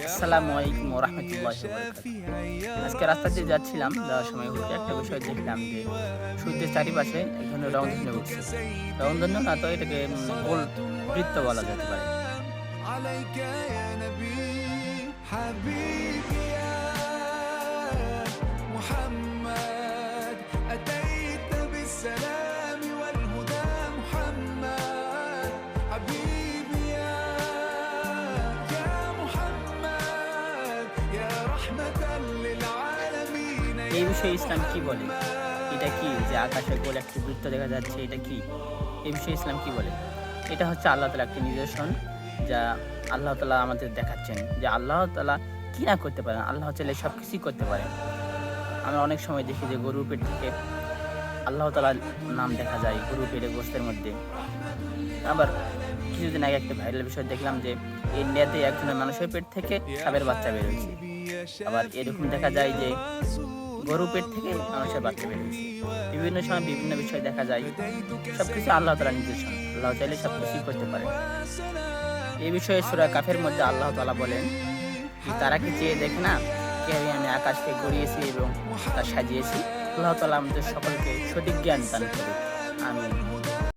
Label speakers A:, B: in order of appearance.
A: আসসালামু আলাইকুম ওয়া রাহমাতুল্লাহি ওয়া বারাকাতুহু। আজকে রাস্তা দিয়ে যাচ্ছিলাম, যাওয়ার সময় হুট একটা বিষয় দেখলাম যে সূর্যের চারিপাশে এক ধরনের রংধনু উঠছে। রংধনু না তো এটাকে গোল বৃত্ত বলা যেতে পারে।
B: عليك يا نبي حبيبي يا محمد أتيت بالسلام والهدى محمد حبيبي يا محمد يا رحمة للعالمين
A: এই
B: يا
A: বিষয়ে ইসলাম কি বলে?
B: محمد
A: এটা কি যে আকাশে গোল একটি বৃত্ত দেখা যাচ্ছে, এটা কি? এই বিষয়ে ইসলাম কি বলে? এটা হচ্ছে আল্লাহ তাআলার একটি নিদর্শন, যা আল্লাহ তাআলা আমাদের দেখাচ্ছেন যে আল্লাহ তাআলা কি না করতে পারেন। আল্লাহ চাইলে সবকিছুই করতে পারেন। আমরা অনেক সময় দেখি যে গরুর পেট থেকে আল্লাহ তাআলার নাম দেখা যায় গরুর পেটে গোশতের মধ্যে। আবার কিছুদিন আগে একটা ভাইরাল বিষয় দেখলাম যে ইন্ডিয়াতে একজনের মানুষের পেট থেকে সাপের বাচ্চা বের হয়েছে। আবার এরকম দেখা যায় যে গরুর পেট থেকে মানুষের বাচ্চা বের হয়েছে। বিভিন্ন সময় বিভিন্ন বিষয় দেখা যায়। সবকিছু আল্লাহ তাআলার নিদর্শন। আল্লাহ চাইলে সবকিছুই করতে পারে। এই বিষয়ে সূরা কাফের মধ্যে আল্লাহ তাআলা বলেন যে তারা কি চেয়ে দেখে না কিভাবে আমি আকাশকে গড়িয়েছি এবং তা সাজিয়েছি। আল্লাহ তাআলা আমাদের সকলকে সঠিক জ্ঞান দান করুক। আমিন।